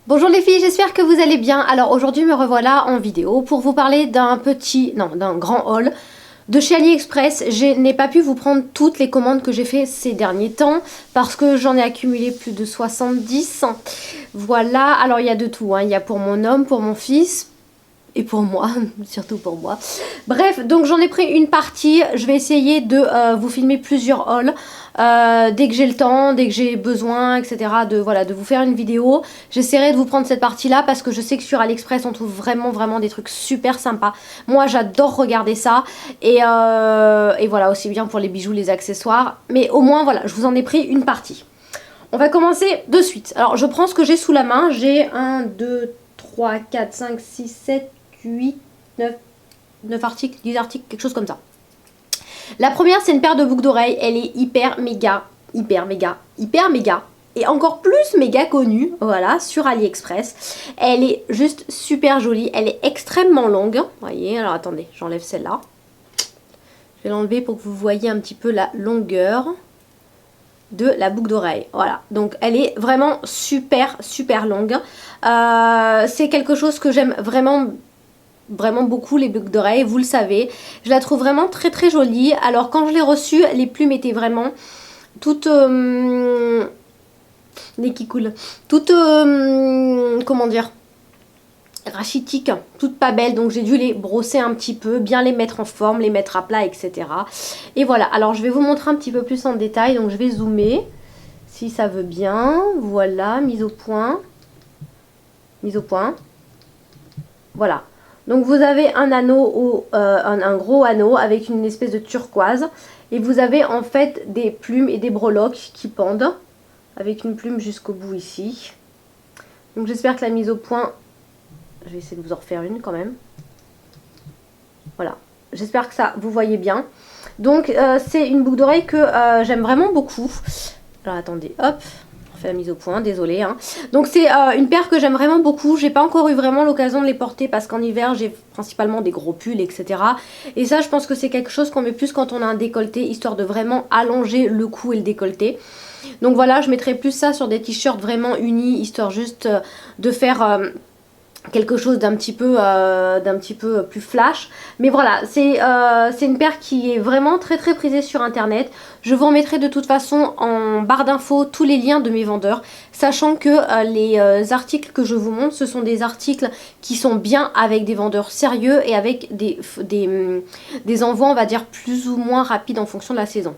Bonjour les filles, j'espère que vous allez bien. Alors aujourd'hui me revoilà en vidéo pour vous parler d'un grand haul de chez AliExpress. Je n'ai pas pu vous prendre toutes les commandes que j'ai fait ces derniers temps parce que j'en ai accumulé plus de 70. Voilà, alors il y a de tout, hein. Il y a pour mon homme, pour mon fils et pour moi, surtout pour moi. Bref, donc j'en ai pris une partie. Je vais essayer de vous filmer plusieurs hauls. Dès que j'ai le temps, dès que j'ai besoin, etc. de vous faire une vidéo. J'essaierai de vous prendre cette partie-là parce que je sais que sur AliExpress, on trouve vraiment des trucs super sympas. Moi, j'adore regarder ça. Et voilà, aussi bien pour les bijoux, les accessoires. Mais au moins, voilà, je vous en ai pris une partie. On va commencer de suite. Alors, je prends ce que j'ai sous la main. J'ai 1, 2, 3, 4, 5, 6, 7, 8, 9 articles, 10 articles, quelque chose comme ça. La première, c'est une paire de boucles d'oreilles. Elle est hyper méga et encore plus méga connue, voilà, sur AliExpress. Elle est juste super jolie. Elle est extrêmement longue. Vous voyez, alors attendez, j'enlève celle-là. Je vais l'enlever pour que vous voyez un petit peu la longueur de la boucle d'oreille. Voilà, donc elle est vraiment super longue. C'est quelque chose que j'aime vraiment beaucoup, les boucles d'oreilles, vous le savez. Je la trouve vraiment très jolie. Alors quand je l'ai reçue, les plumes étaient vraiment toutes nez qui coule, toutes comment dire, rachitiques, toutes pas belles, donc j'ai dû les brosser un petit peu, bien les mettre en forme, les mettre à plat, etc. Et voilà, alors je vais vous montrer un petit peu plus en détail, donc je vais zoomer si ça veut bien. Voilà, mise au point, voilà. Donc vous avez un anneau, un gros anneau avec une espèce de turquoise. Et vous avez en fait des plumes et des breloques qui pendent. Avec une plume jusqu'au bout ici. Donc j'espère que la mise au point... Je vais essayer de vous en refaire une quand même. Voilà. J'espère que ça vous voyez bien. Donc c'est une boucle d'oreille que j'aime vraiment beaucoup. Alors attendez, hop. Fait la mise au point, désolée hein. Donc c'est une paire que j'aime vraiment beaucoup. J'ai pas encore eu vraiment l'occasion de les porter parce qu'en hiver j'ai principalement des gros pulls, etc. Et ça je pense que c'est quelque chose qu'on met plus quand on a un décolleté, histoire de vraiment allonger le cou et le décolleté. Donc voilà, je mettrai plus ça sur des t-shirts vraiment unis, histoire juste de faire quelque chose d'un petit peu plus flash. Mais voilà, c'est une paire qui est vraiment très prisée sur internet. Je vous remettrai de toute façon en barre d'infos tous les liens de mes vendeurs, sachant que les articles que je vous montre, ce sont des articles qui sont bien avec des vendeurs sérieux et avec des envois, on va dire, plus ou moins rapides en fonction de la saison.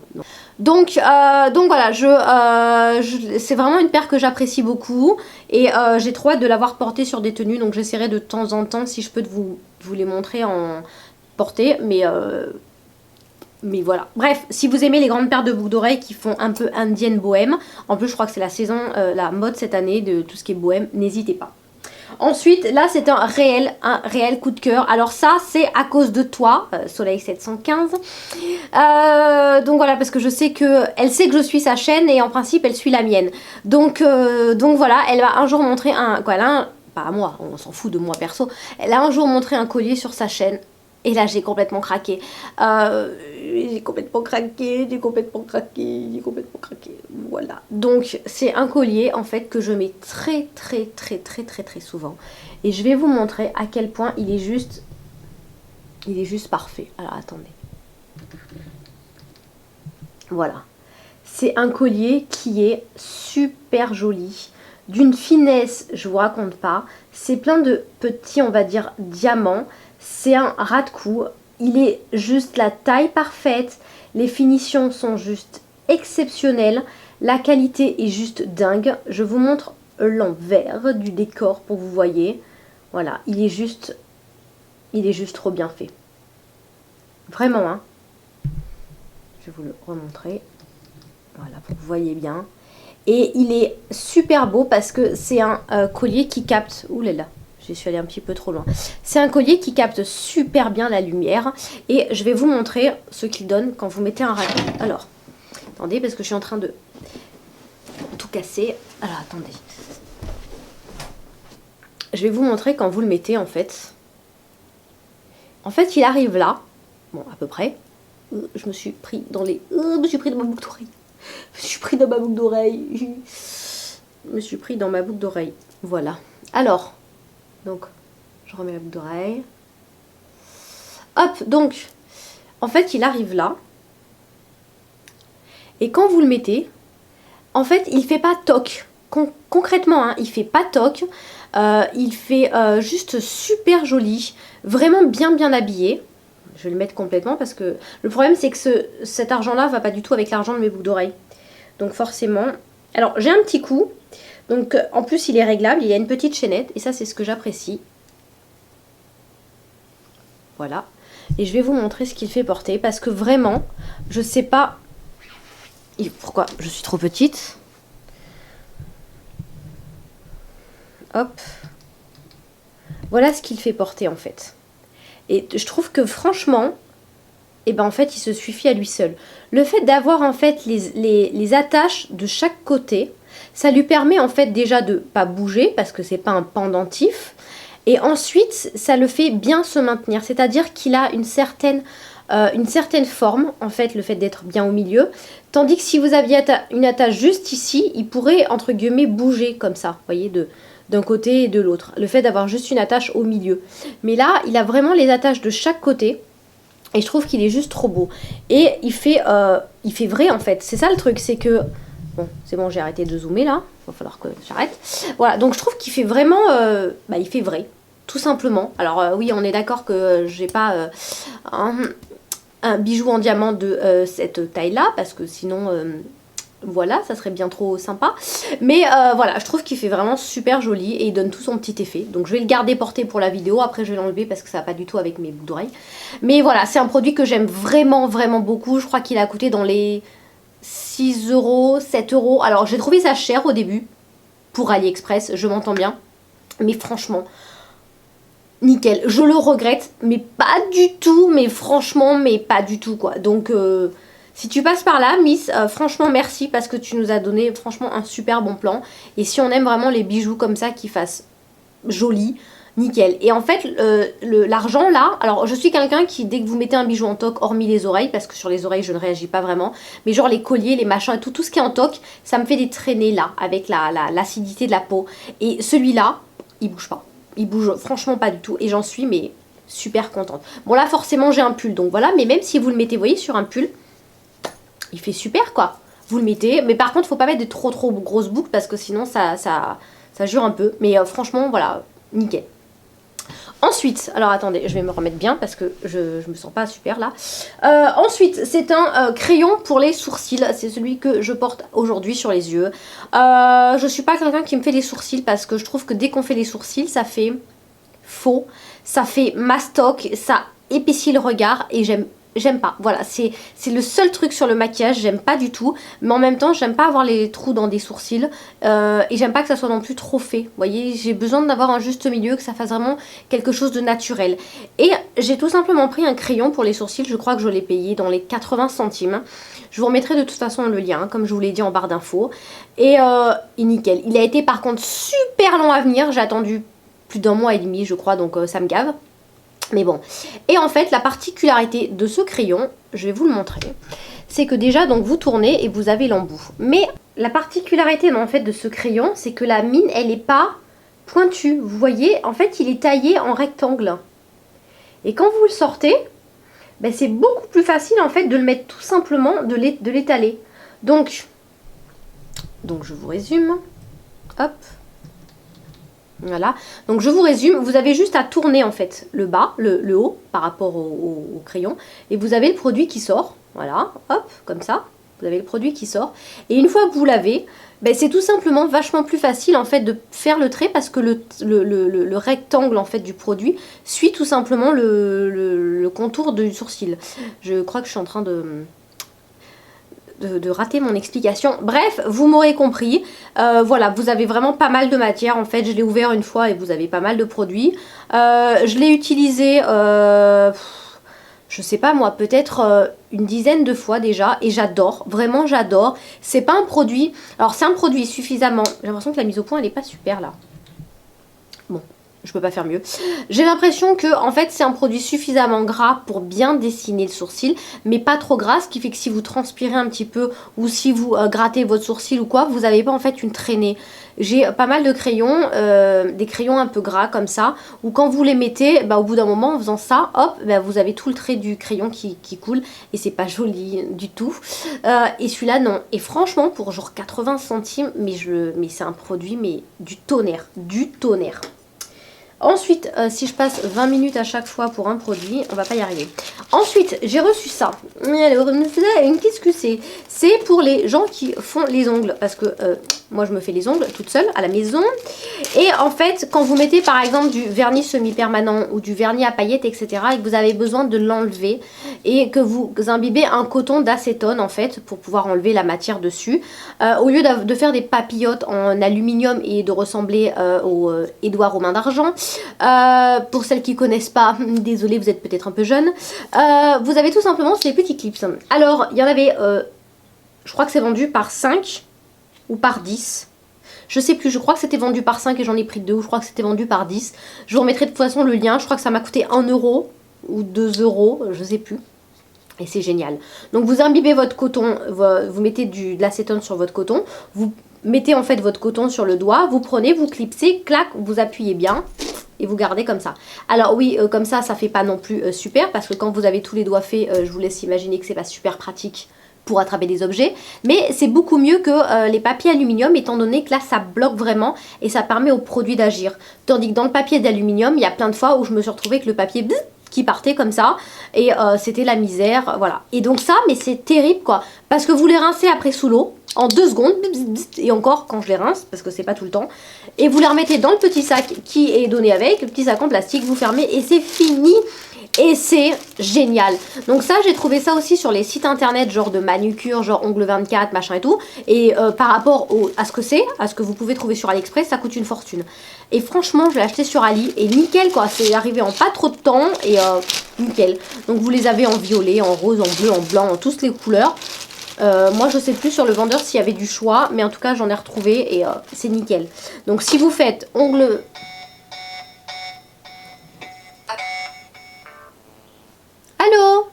Donc voilà, c'est vraiment une paire que j'apprécie beaucoup et j'ai trop hâte de l'avoir portée sur des tenues, donc j'essaierai de temps en temps, si je peux, de vous les montrer en portée, mais voilà. Bref, si vous aimez les grandes paires de boucles d'oreilles qui font un peu indienne bohème, en plus je crois que c'est la saison, la mode cette année de tout ce qui est bohème, n'hésitez pas. Ensuite, là c'est un réel coup de cœur. Alors ça c'est à cause de toi, Soleil 715. Donc voilà, parce que je sais que elle sait que je suis sa chaîne et en principe elle suit la mienne. Donc voilà, elle va un jour montrer pas à moi, on s'en fout de moi perso. Elle a un jour montré un collier sur sa chaîne. Et là j'ai complètement craqué. J'ai complètement craqué. Voilà. Donc c'est un collier en fait que je mets très souvent. Et je vais vous montrer à quel point il est juste parfait. Alors attendez. Voilà. C'est un collier qui est super joli. D'une finesse, je vous raconte pas. C'est plein de petits, on va dire, diamants. C'est un ras de cou. Il est juste la taille parfaite. Les finitions sont juste exceptionnelles. La qualité est juste dingue. Je vous montre l'envers du décor pour que vous voyez. Voilà, il est juste trop bien fait. Vraiment, hein. Je vais vous le remontrer. Voilà, pour que vous voyez bien. Et il est super beau parce que c'est un collier qui capte... Ouh là là, je suis allée un petit peu trop loin. C'est un collier qui capte super bien la lumière. Et je vais vous montrer ce qu'il donne quand vous mettez un rayon. Alors, attendez, parce que je suis en train de tout casser. Alors, attendez. Je vais vous montrer quand vous le mettez, en fait. En fait, il arrive là. Bon, à peu près. Je me suis pris dans les... je me suis pris dans ma boucle d'oreille. Je me suis pris dans ma boucle d'oreille. Voilà. Alors, donc, je remets la boucle d'oreille. Hop, donc, en fait, il arrive là. Et quand vous le mettez, en fait, il fait pas toc. Concrètement, hein, il fait pas toc. Il fait juste super joli. Vraiment bien habillé. Je vais le mettre complètement parce que le problème, c'est que cet argent-là va pas du tout avec l'argent de mes boucles d'oreilles. Donc forcément... Alors, j'ai un petit coup. Donc, en plus, il est réglable. Il y a une petite chaînette. Et ça, c'est ce que j'apprécie. Voilà. Et je vais vous montrer ce qu'il fait porter. Parce que vraiment, je sais pas... Pourquoi je suis trop petite. Hop. Voilà ce qu'il fait porter en fait. Et je trouve que franchement, eh ben en fait, il se suffit à lui seul. Le fait d'avoir en fait les attaches de chaque côté, ça lui permet en fait déjà de pas bouger parce que c'est pas un pendentif. Et ensuite, ça le fait bien se maintenir. C'est-à-dire qu'il a une certaine forme, en fait, le fait d'être bien au milieu. Tandis que si vous aviez une attache juste ici, il pourrait, entre guillemets, bouger comme ça, vous voyez, d'un côté et de l'autre. Le fait d'avoir juste une attache au milieu. Mais là, il a vraiment les attaches de chaque côté. Et je trouve qu'il est juste trop beau. Et il fait vrai, en fait. C'est ça le truc, c'est que... Bon, c'est bon, j'ai arrêté de zoomer, là. Il va falloir que j'arrête. Voilà, donc je trouve qu'il fait vraiment... il fait vrai, tout simplement. Alors, oui, on est d'accord que j'ai pas... un bijou en diamant de cette taille-là, parce que sinon, voilà, ça serait bien trop sympa. Mais voilà, je trouve qu'il fait vraiment super joli et il donne tout son petit effet. Donc je vais le garder porté pour la vidéo, après je vais l'enlever parce que ça va pas du tout avec mes boucles d'oreilles. Mais voilà, c'est un produit que j'aime vraiment beaucoup. Je crois qu'il a coûté dans les 6 €, 7 €. Alors j'ai trouvé ça cher au début, pour AliExpress, je m'entends bien. Mais franchement... nickel, je le regrette, mais pas du tout, mais franchement, mais pas du tout quoi. Donc si tu passes par là, Miss, franchement merci parce que tu nous as donné franchement un super bon plan. Et si on aime vraiment les bijoux comme ça qui fassent joli, nickel. Et en fait, l'argent là, alors je suis quelqu'un qui, dès que vous mettez un bijou en toc, hormis les oreilles, parce que sur les oreilles je ne réagis pas vraiment, mais genre les colliers, les machins et tout ce qui est en toc, ça me fait des traînées là, avec l'acidité de la peau. Et celui-là, il bouge pas. Il bouge franchement pas du tout et j'en suis mais super contente. Bon là forcément j'ai un pull donc voilà, mais même si vous le mettez, vous voyez, sur un pull, il fait super quoi. Vous le mettez, mais par contre faut pas mettre de trop grosses boucles parce que sinon ça jure un peu. Mais franchement voilà, nickel. Ensuite, alors attendez, je vais me remettre bien parce que je me sens pas super là. Ensuite, c'est un crayon pour les sourcils. C'est celui que je porte aujourd'hui sur les yeux. Je suis pas quelqu'un qui me fait les sourcils parce que je trouve que dès qu'on fait les sourcils, ça fait faux, ça fait mastoc, ça épaissit le regard et j'aime pas. Voilà, c'est le seul truc sur le maquillage, j'aime pas du tout. Mais en même temps, j'aime pas avoir les trous dans des sourcils. Et j'aime pas que ça soit non plus trop fait. Vous voyez, j'ai besoin d'avoir un juste milieu, que ça fasse vraiment quelque chose de naturel. Et j'ai tout simplement pris un crayon pour les sourcils. Je crois que je l'ai payé dans les 80 centimes. Je vous remettrai de toute façon le lien, comme je vous l'ai dit en barre d'infos. Et nickel. Il a été par contre super long à venir. J'ai attendu plus d'1 mois et demi, je crois, donc ça me gave. Mais bon, et en fait la particularité de ce crayon, je vais vous le montrer, c'est que déjà donc vous tournez et vous avez l'embout. Mais la particularité en fait de ce crayon, c'est que la mine elle n'est pas pointue. Vous voyez, en fait il est taillé en rectangle. Et quand vous le sortez, ben, c'est beaucoup plus facile en fait de le mettre tout simplement, de l'étaler. Donc je vous résume, hop. Voilà, donc je vous résume, vous avez juste à tourner en fait le bas, le haut par rapport au crayon et vous avez le produit qui sort, voilà, hop, comme ça, vous avez le produit qui sort et une fois que vous l'avez, ben, c'est tout simplement vachement plus facile en fait de faire le trait parce que le rectangle en fait du produit suit tout simplement le contour du sourcil. Je crois que je suis en train de rater mon explication. Bref, vous m'aurez compris. Voilà, vous avez vraiment pas mal de matière. En fait, je l'ai ouvert une fois et vous avez pas mal de produits. Je l'ai utilisé, je sais pas moi, peut-être une dizaine de fois déjà. Et j'adore, vraiment j'adore. C'est pas un produit... Alors c'est un produit suffisamment... J'ai l'impression que la mise au point, elle est pas super là. Bon, Je peux pas faire mieux. J'ai l'impression que en fait c'est un produit suffisamment gras pour bien dessiner le sourcil, mais pas trop gras, ce qui fait que si vous transpirez un petit peu ou si vous grattez votre sourcil ou quoi, vous n'avez pas en fait une traînée. J'ai pas mal de crayons, des crayons un peu gras comme ça, où quand vous les mettez, bah, au bout d'un moment en faisant ça, hop, bah, vous avez tout le trait du crayon qui coule et c'est pas joli du tout. Et celui-là non. Et franchement pour genre 80 centimes, mais c'est un produit mais du tonnerre, du tonnerre. Ensuite, si je passe 20 minutes à chaque fois pour un produit, on va pas y arriver. Ensuite, j'ai reçu ça. Alors, qu'est-ce que c'est? C'est pour les gens qui font les ongles. Parce que moi, je me fais les ongles toute seule à la maison. Et en fait, quand vous mettez par exemple du vernis semi-permanent ou du vernis à paillettes, etc. et que vous avez besoin de l'enlever et que vous imbibez un coton d'acétone en fait pour pouvoir enlever la matière dessus, au lieu de faire des papillotes en aluminium et de ressembler au Édouard aux mains d'argent, pour celles qui connaissent pas, désolé, vous êtes peut-être un peu jeune, vous avez tout simplement ces petits clips. Alors, il y en avait, je crois que c'est vendu par 5 ou par 10. Je sais plus, je crois que c'était vendu par 5 et j'en ai pris 2, ou je crois que c'était vendu par 10. Je vous remettrai de toute façon le lien, je crois que ça m'a coûté 1 euro ou 2 euros, je sais plus. Et c'est génial. Donc vous imbibez votre coton, vous mettez de l'acétone sur votre coton, vous mettez en fait votre coton sur le doigt, vous prenez, vous clipsez, clac, vous appuyez bien et vous gardez comme ça. Alors oui, comme ça fait pas non plus super, parce que quand vous avez tous les doigts faits, je vous laisse imaginer que c'est pas super pratique pour attraper des objets, mais c'est beaucoup mieux que les papiers aluminium, étant donné que là ça bloque vraiment et ça permet au produit d'agir. Tandis que dans le papier d'aluminium, il y a plein de fois où je me suis retrouvée avec le papier qui partait comme ça et c'était la misère, voilà. Et donc ça, mais c'est terrible quoi, parce que vous les rincez après sous l'eau en 2 secondes, et encore quand je les rince, parce que c'est pas tout le temps, et vous les remettez dans le petit sac qui est donné avec, le petit sac en plastique, vous fermez et c'est fini. Et c'est génial. Donc ça, j'ai trouvé ça aussi sur les sites internet, genre de manucure, genre ongle 24, machin et tout. Et par rapport à ce que c'est, à ce que vous pouvez trouver sur AliExpress, ça coûte une fortune. Et franchement, je l'ai acheté sur Ali et nickel quoi. C'est arrivé en pas trop de temps et nickel. Donc vous les avez en violet, en rose, en bleu, en blanc, en toutes les couleurs. Moi je sais plus sur le vendeur s'il y avait du choix, mais en tout cas j'en ai retrouvé et c'est nickel. Donc si vous faites ongles... Allô?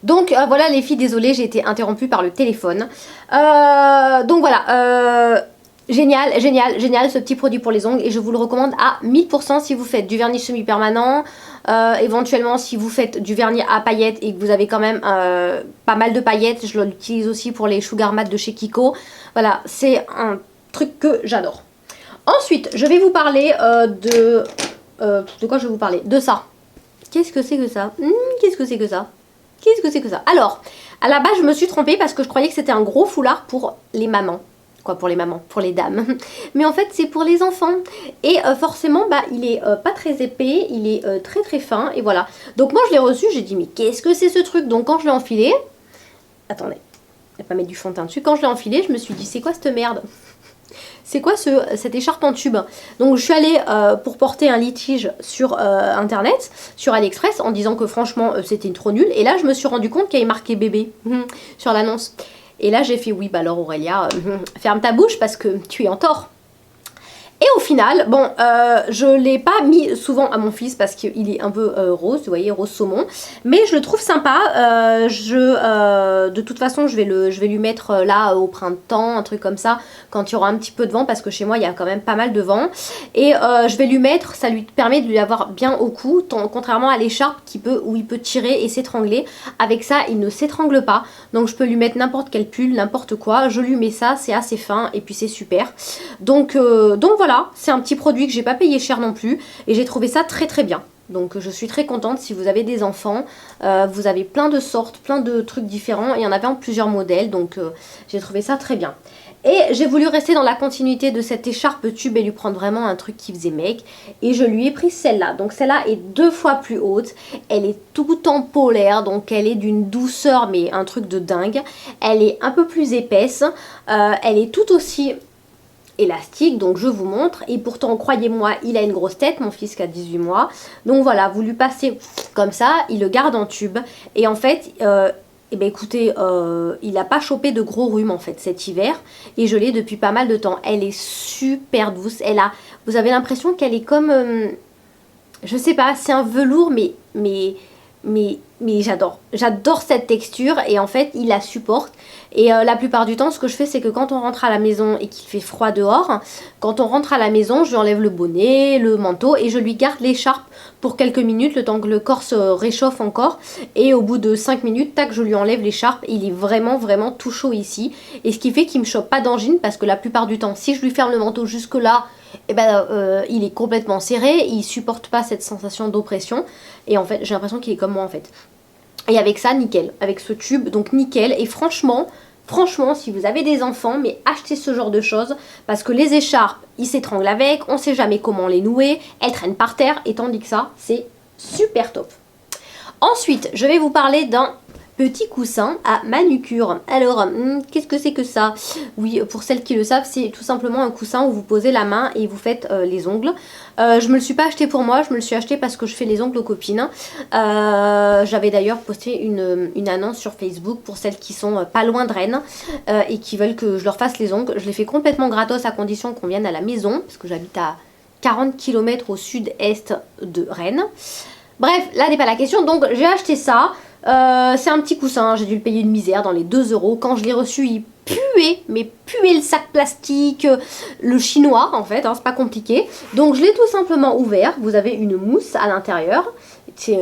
Donc voilà les filles, désolée, j'ai été interrompue par le téléphone. Donc voilà, génial, génial, génial ce petit produit pour les ongles et je vous le recommande à 1000% si vous faites du vernis semi-permanent, éventuellement si vous faites du vernis à paillettes et que vous avez quand même pas mal de paillettes. Je l'utilise aussi pour les Sugar Matte de chez Kiko. Voilà, c'est un truc que j'adore. Ensuite, je vais vous parler de quoi je vais vous parler? De ça. Qu'est-ce que c'est que ça? Qu'est-ce que c'est que ça? Qu'est-ce que c'est que ça? Alors, à la base, je me suis trompée parce que je croyais que c'était un gros foulard pour les mamans. Quoi, pour les mamans? Pour les dames. Mais en fait, c'est pour les enfants. Et forcément, bah, il est pas très épais, il est très très fin. Et voilà. Donc moi, je l'ai reçu, j'ai dit, mais qu'est-ce que c'est ce truc? Donc quand je l'ai enfilé... Attendez, je vais pas mettre du fond de teint dessus. Quand je l'ai enfilé, je me suis dit, c'est quoi cette merde? C'est quoi cette écharpe en tube? Donc je suis allée pour porter un litige sur internet, sur AliExpress, en disant que franchement c'était trop nul. Et là je me suis rendu compte qu'il y avait marqué bébé sur l'annonce. Et là j'ai fait oui, bah alors Aurélia, ferme ta bouche parce que tu es en tort. Et au final, bon, je ne l'ai pas mis souvent à mon fils parce qu'il est un peu rose, vous voyez, rose saumon. Mais je le trouve sympa. De toute façon, je vais lui mettre là au printemps, un truc comme ça, quand il y aura un petit peu de vent, parce que chez moi, il y a quand même pas mal de vent. Et je vais lui mettre, ça lui permet de lui avoir bien au cou, contrairement à l'écharpe où il peut tirer et s'étrangler. Avec ça, il ne s'étrangle pas. Donc je peux lui mettre n'importe quel pull, n'importe quoi. Je lui mets ça, c'est assez fin et puis c'est super. Donc voilà. Voilà, c'est un petit produit que j'ai pas payé cher non plus et j'ai trouvé ça très très bien. Donc je suis très contente. Si vous avez des enfants, vous avez plein de sortes, plein de trucs différents. Il y en avait en plusieurs modèles, donc j'ai trouvé ça très bien. Et j'ai voulu rester dans la continuité de cette écharpe tube et lui prendre vraiment un truc qui faisait mec. Et je lui ai pris celle-là. Donc celle-là est 2 fois plus haute. Elle est tout en polaire, donc elle est d'une douceur, mais un truc de dingue. Elle est un peu plus épaisse. Elle est tout aussi... élastique, donc je vous montre. Et pourtant, croyez-moi, il a une grosse tête, mon fils qui a 18 mois. Donc voilà, vous lui passez comme ça, il le garde en tube. Et en fait, eh ben écoutez, il n'a pas chopé de gros rhumes en fait cet hiver. Et je l'ai depuis pas mal de temps. Elle est super douce. Vous avez l'impression qu'elle est comme... je sais pas, c'est un velours, mais j'adore. J'adore cette texture et en fait, il la supporte. Et la plupart du temps, ce que je fais, c'est que quand on rentre à la maison et qu'il fait froid dehors, quand on rentre à la maison, je lui enlève le bonnet, le manteau et je lui garde l'écharpe pour quelques minutes, le temps que le corps se réchauffe encore. Et au bout de 5 minutes, tac, je lui enlève l'écharpe. Il est vraiment, vraiment tout chaud ici. Et ce qui fait qu'il me chope pas d'angine parce que la plupart du temps, si je lui ferme le manteau jusque là, eh ben, il est complètement serré, il supporte pas cette sensation d'oppression. Et en fait, j'ai l'impression qu'il est comme moi en fait. Et avec ça, nickel. Avec ce tube, donc nickel. Et franchement, si vous avez des enfants, mais achetez ce genre de choses. Parce que les écharpes, ils s'étranglent avec. On sait jamais comment les nouer. Elles traînent par terre. Et tandis que ça, c'est super top. Ensuite, je vais vous parler d'un petit coussin à manucure. Alors, qu'est-ce que c'est que ça? Oui, pour celles qui le savent, c'est tout simplement un coussin où vous posez la main et vous faites les ongles. Je me le suis pas acheté pour moi, je me le suis acheté parce que je fais les ongles aux copines. J'avais d'ailleurs posté une annonce sur Facebook pour celles qui sont pas loin de Rennes et qui veulent que je leur fasse les ongles. Je les fais complètement gratos à condition qu'on vienne à la maison, parce que j'habite à 40 km au sud-est de Rennes. Bref, là n'est pas la question, donc j'ai acheté ça. C'est un petit coussin, j'ai dû le payer une misère dans les 2 euros. Quand je l'ai reçu, il puait, mais puait le sac plastique, le chinois en fait, hein, c'est pas compliqué. Donc je l'ai tout simplement ouvert. Vous avez une mousse à l'intérieur, c'est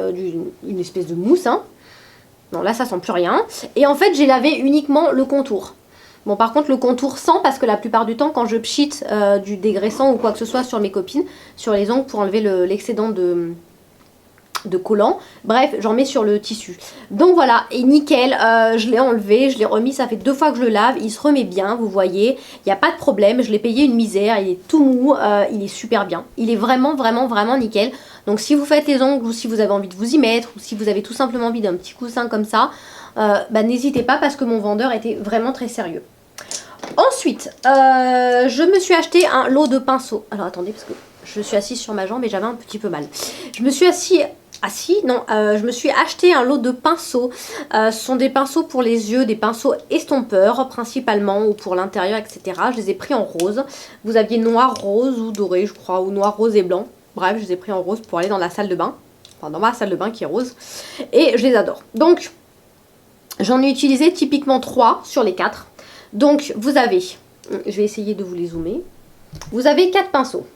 une espèce de mousse. Hein. Non, là ça sent plus rien. Et en fait, j'ai lavé uniquement le contour. Bon, par contre, le contour sent parce que la plupart du temps, quand je pchite du dégraissant ou quoi que ce soit sur mes copines, sur les ongles pour enlever l'excédent de collant, bref, j'en mets sur le tissu. Donc voilà, et nickel, je l'ai enlevé, je l'ai remis, ça fait 2 fois que je le lave, il se remet bien, vous voyez, il n'y a pas de problème, je l'ai payé une misère, il est tout mou, il est super bien, il est vraiment, vraiment, vraiment nickel. Donc si vous faites les ongles ou si vous avez envie de vous y mettre, ou si vous avez tout simplement envie d'un petit coussin comme ça, bah, n'hésitez pas parce que mon vendeur était vraiment très sérieux. Ensuite, je me suis acheté un lot de pinceaux. Alors attendez, parce que je suis assise sur ma jambe et j'avais un petit peu mal. Je me suis je me suis acheté un lot de pinceaux. Ce sont des pinceaux pour les yeux, des pinceaux estompeurs principalement, ou pour l'intérieur, etc. Je les ai pris en rose. Vous aviez noir, rose ou doré, je crois, ou noir, rose et blanc. Bref, je les ai pris en rose pour aller dans la salle de bain. Enfin, dans ma salle de bain qui est rose. Et je les adore. Donc, j'en ai utilisé typiquement 3 sur les 4. Donc, vous avez, je vais essayer de vous les zoomer. Vous avez 4 pinceaux.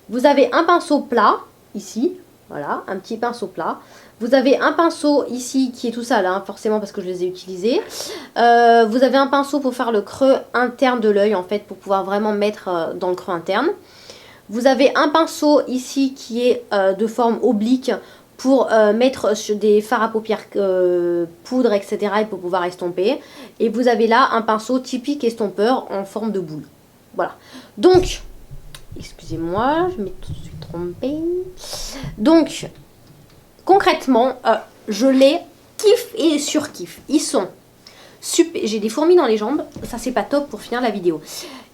Vous avez un pinceau plat, ici. Voilà, un petit pinceau plat. Vous avez un pinceau ici qui est tout sale, hein, forcément parce que je les ai utilisés. Vous avez un pinceau pour faire le creux interne de l'œil, en fait, pour pouvoir vraiment mettre dans le creux interne. Vous avez un pinceau ici qui est de forme oblique pour mettre sur des fards à paupières poudre, etc. et pour pouvoir estomper. Et vous avez là un pinceau typique estompeur en forme de boule. Voilà. Donc, excusez-moi, je me suis trompée. Donc, concrètement, je les kiffe et surkiffe. Ils sont super. J'ai des fourmis dans les jambes, ça c'est pas top pour finir la vidéo.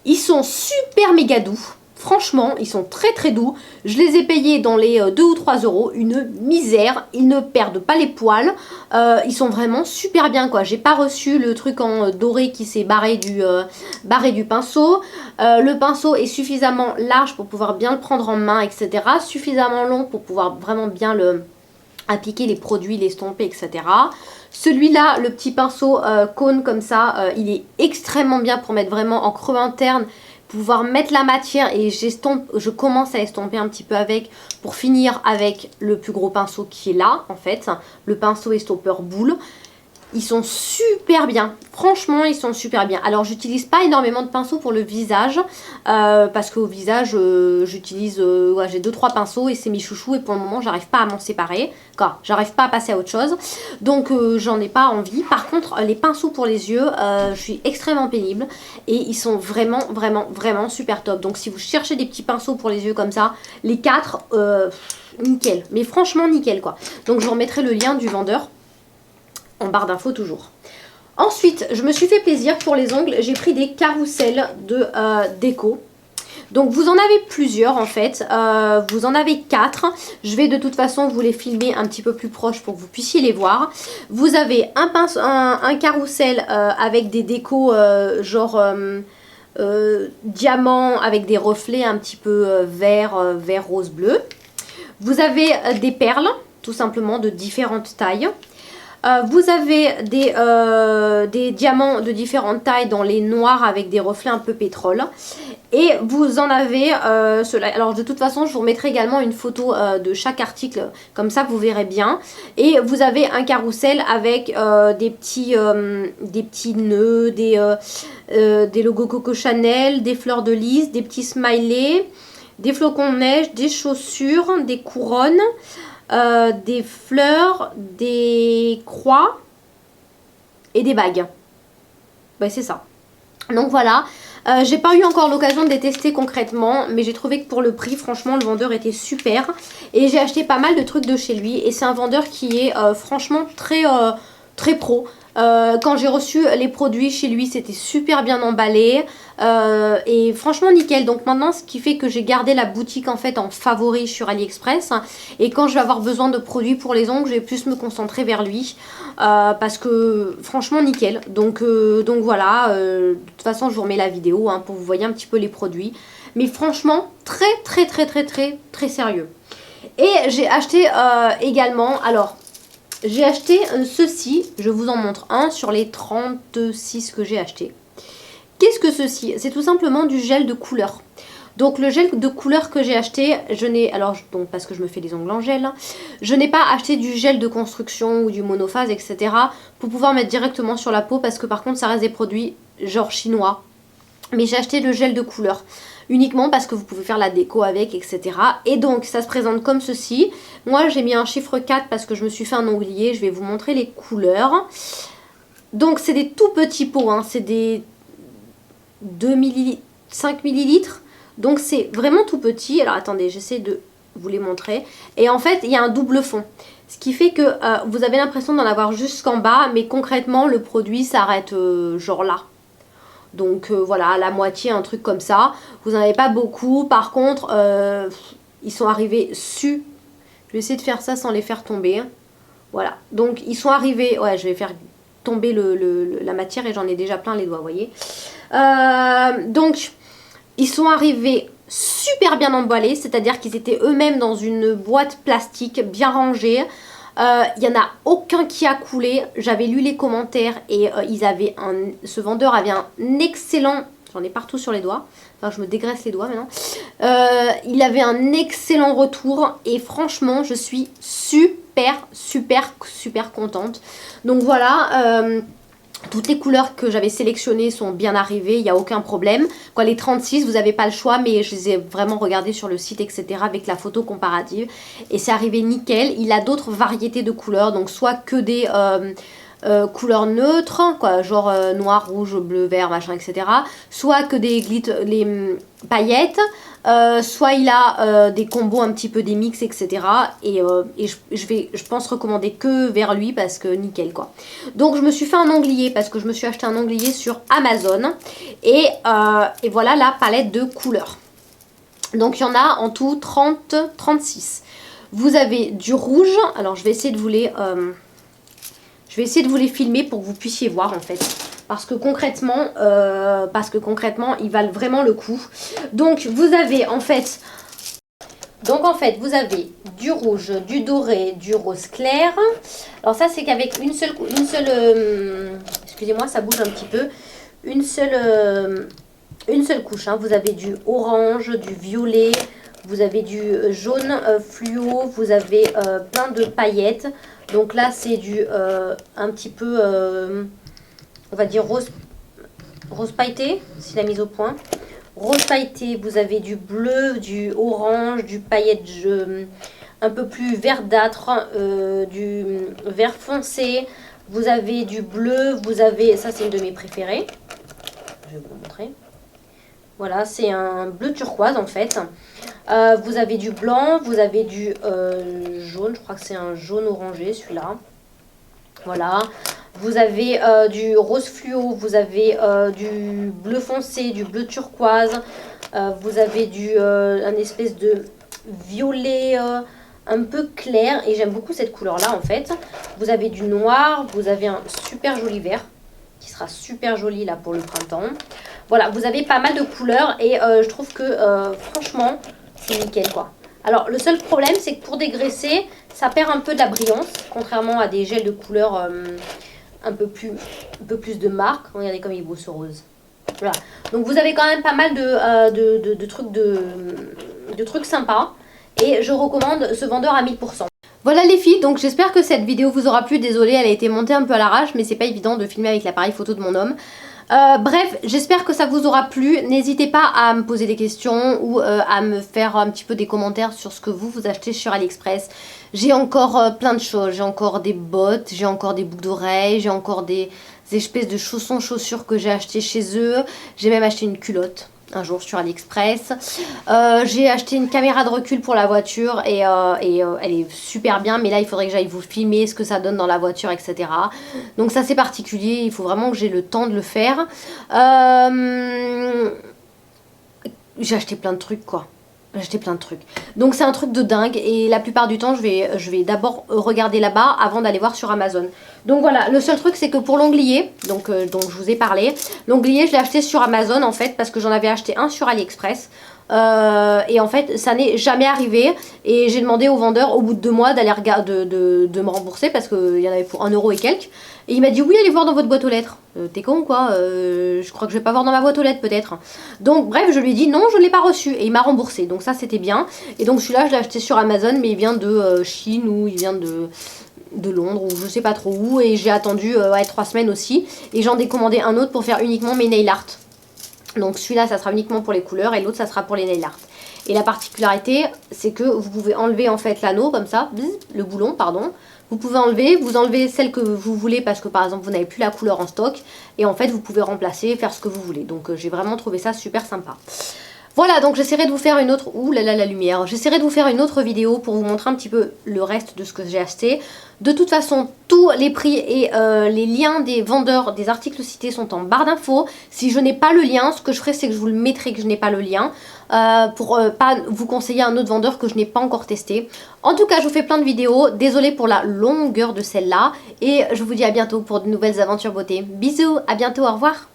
Ils sont super méga doux. Franchement, ils sont très très doux. Je les ai payés dans les 2 ou 3 euros. Une misère. Ils ne perdent pas les poils. Ils sont vraiment super bien quoi. J'ai pas reçu le truc en doré qui s'est barré du pinceau. Le pinceau est suffisamment large pour pouvoir bien le prendre en main, etc. Suffisamment long pour pouvoir vraiment bien appliquer les produits, l'estomper, etc. Celui-là, le petit pinceau cône comme ça, il est extrêmement bien pour mettre vraiment en creux interne, pouvoir mettre la matière et je commence à estomper un petit peu avec pour finir avec le plus gros pinceau qui est là en fait, le pinceau estompeur boule. Ils sont super bien, franchement ils sont super bien. Alors j'utilise pas énormément de pinceaux pour le visage parce qu'au visage j'utilise, j'ai 2-3 pinceaux et c'est mes chouchous et pour le moment j'arrive pas à m'en séparer, j'arrive pas à passer à autre chose, donc j'en ai pas envie. Par contre les pinceaux pour les yeux, je suis extrêmement pénible et ils sont vraiment vraiment vraiment super top. Donc si vous cherchez des petits pinceaux pour les yeux comme ça, les 4, nickel, mais franchement nickel quoi. Donc je vous remettrai le lien du vendeur en barre d'infos toujours. Ensuite, je me suis fait plaisir pour les ongles. J'ai pris des carousels de déco. Donc vous en avez plusieurs en fait. Vous en avez 4. Je vais de toute façon vous les filmer un petit peu plus proche pour que vous puissiez les voir. Vous avez un carrousel avec des décos genre diamant avec des reflets un petit peu vert, rose, bleu. Vous avez des perles, tout simplement, de différentes tailles. Vous avez des diamants de différentes tailles dans les noirs avec des reflets un peu pétrole. Et vous en avez cela. Alors de toute façon, je vous remettrai également une photo de chaque article, comme ça vous verrez bien. Et vous avez un carrousel avec des petits nœuds, des logos Coco Chanel, des fleurs de lys, des petits smileys, des flocons de neige, des chaussures, des couronnes. Des fleurs, des croix et des bagues. Ouais, c'est ça. Donc voilà, j'ai pas eu encore l'occasion de les tester concrètement, mais j'ai trouvé que pour le prix, franchement, le vendeur était super. Et j'ai acheté pas mal de trucs de chez lui. Et c'est un vendeur qui est franchement très pro. Quand j'ai reçu les produits chez lui, c'était super bien emballé et franchement nickel. Donc maintenant, ce qui fait que j'ai gardé la boutique en fait en favori sur AliExpress, et quand je vais avoir besoin de produits pour les ongles, je vais plus me concentrer vers lui parce que franchement nickel. Donc voilà, de toute façon je vous remets la vidéo pour que vous voyez un petit peu les produits, mais franchement très sérieux. Et j'ai acheté également, alors j'ai acheté ceci, je vous en montre un sur les 36 que j'ai acheté. Qu'est-ce que ceci? C'est tout simplement du gel de couleur. Donc le gel de couleur que j'ai acheté, je n'ai, alors donc parce que je me fais les ongles en gel, je n'ai pas acheté du gel de construction ou du monophase, etc. pour pouvoir mettre directement sur la peau, parce que par contre ça reste des produits genre chinois. Mais j'ai acheté le gel de couleur uniquement parce que vous pouvez faire la déco avec, etc. Et donc ça se présente comme ceci. Moi j'ai mis un chiffre 4 parce que je me suis fait un onglier. Je vais vous montrer les couleurs. Donc c'est des tout petits pots, c'est des 5 millilitres. Donc c'est vraiment tout petit. Alors attendez, j'essaie de vous les montrer. Et en fait il y a un double fond. Ce qui fait que vous avez l'impression d'en avoir jusqu'en bas, mais concrètement le produit s'arrête genre là. Donc voilà, la moitié, un truc comme ça. Vous n'en avez pas beaucoup. Par contre, ils sont arrivés Je vais essayer de faire ça sans les faire tomber. Voilà. Donc ils sont arrivés... Ouais, je vais faire tomber la matière et j'en ai déjà plein les doigts, vous voyez. Donc, ils sont arrivés super bien emballés. C'est-à-dire qu'ils étaient eux-mêmes dans une boîte plastique bien rangée. Il n'y en a aucun qui a coulé. J'avais lu les commentaires et ce vendeur avait un excellent... J'en ai partout sur les doigts. Enfin, je me dégraisse les doigts maintenant. Il avait un excellent retour et franchement, je suis super contente. Donc voilà, toutes les couleurs que j'avais sélectionnées sont bien arrivées, il n'y a aucun problème. Quoi, les 36, vous n'avez pas le choix, mais je les ai vraiment regardées sur le site, etc. avec la photo comparative. Et c'est arrivé nickel. Il a d'autres variétés de couleurs, donc soit que des couleurs neutres, quoi, genre noir, rouge, bleu, vert, machin, etc. Soit que des les paillettes. Soit il a des combos un petit peu des mix, etc. Et je pense recommander que vers lui parce que nickel quoi. Donc je me suis fait un onglier parce que je me suis acheté un onglier sur Amazon. Et voilà la palette de couleurs. Donc il y en a en tout 36. Vous avez du rouge. Alors je vais essayer de vous les filmer pour que vous puissiez voir en fait. Parce que concrètement, ils valent vraiment le coup. Donc vous avez en fait vous avez du rouge, du doré, du rose clair. Alors ça c'est qu'avec une seule excusez-moi, ça bouge un petit peu. Une seule couche. Vous avez du orange, du violet, vous avez du jaune fluo, vous avez plein de paillettes. Donc là c'est du un petit peu on va dire rose pailleté, c'est la mise au point. Rose pailleté, vous avez du bleu, du orange, du paillette un peu plus verdâtre, du vert foncé. Vous avez du bleu, vous avez, ça c'est une de mes préférées. Je vais vous montrer. Voilà, c'est un bleu turquoise en fait. Vous avez du blanc, vous avez du jaune, je crois que c'est un jaune orangé celui-là. Voilà. Vous avez du rose fluo, vous avez du bleu foncé, du bleu turquoise, vous avez un espèce de violet un peu clair, et j'aime beaucoup cette couleur là en fait. Vous avez du noir, vous avez un super joli vert qui sera super joli là pour le printemps. Voilà, vous avez pas mal de couleurs et je trouve que franchement c'est nickel quoi. Alors le seul problème c'est que pour dégraisser, ça perd un peu de la brillance, contrairement à des gels de couleur un peu plus de marque. Regardez comme il est beau ce rose. Voilà. Donc vous avez quand même pas mal de trucs sympas. Et je recommande ce vendeur à 1000%. Voilà les filles, donc j'espère que cette vidéo vous aura plu. Désolée, elle a été montée un peu à l'arrache, mais c'est pas évident de filmer avec l'appareil photo de mon homme. Bref, j'espère que ça vous aura plu. N'hésitez pas à me poser des questions ou à me faire un petit peu des commentaires sur ce que vous achetez sur AliExpress. J'ai encore plein de choses. J'ai encore des bottes, j'ai encore des boucles d'oreilles, j'ai encore des espèces de chaussures que j'ai acheté chez eux. J'ai même acheté une culotte un jour sur AliExpress. J'ai acheté une caméra de recul pour la voiture et elle est super bien, mais là il faudrait que j'aille vous filmer ce que ça donne dans la voiture, etc. Donc ça c'est particulier, il faut vraiment que j'ai le temps de le faire. J'ai acheté plein de trucs quoi. J'ai acheté plein de trucs. Donc c'est un truc de dingue et la plupart du temps je vais d'abord regarder là-bas avant d'aller voir sur Amazon. Donc voilà, le seul truc c'est que pour l'onglier, donc je vous ai parlé, l'onglier je l'ai acheté sur Amazon en fait parce que j'en avais acheté un sur AliExpress. Et en fait ça n'est jamais arrivé et j'ai demandé au vendeur au bout de 2 mois d'aller de me rembourser parce qu'il y en avait pour 1 euro et quelques. Et il m'a dit oui, allez voir dans votre boîte aux lettres. T'es con quoi, je crois que je vais pas voir dans ma boîte aux lettres peut-être. Donc bref, je lui ai dit non, je ne l'ai pas reçu et il m'a remboursé. Donc ça c'était bien. Et donc celui-là je l'ai acheté sur Amazon mais il vient de Chine ou il vient de Londres ou je sais pas trop où. Et j'ai attendu 3 semaines aussi. Et j'en ai commandé un autre pour faire uniquement mes nail art. Donc celui-là ça sera uniquement pour les couleurs et l'autre ça sera pour les nail art. Et la particularité c'est que vous pouvez enlever en fait l'anneau comme ça, le boulon pardon. Vous pouvez enlever, vous enlevez celle que vous voulez parce que par exemple vous n'avez plus la couleur en stock. Et en fait vous pouvez remplacer, faire ce que vous voulez. Donc j'ai vraiment trouvé ça super sympa. Voilà, donc j'essaierai de vous faire une autre... Ouh là là, la lumière. J'essaierai de vous faire une autre vidéo pour vous montrer un petit peu le reste de ce que j'ai acheté. De toute façon, tous les prix et les liens des vendeurs des articles cités sont en barre d'infos. Si je n'ai pas le lien, ce que je ferai, c'est que je vous le mettrai que je n'ai pas le lien. Pour pas vous conseiller un autre vendeur que je n'ai pas encore testé. En tout cas, je vous fais plein de vidéos. Désolée pour la longueur de celle-là. Et je vous dis à bientôt pour de nouvelles aventures beauté. Bisous, à bientôt, au revoir.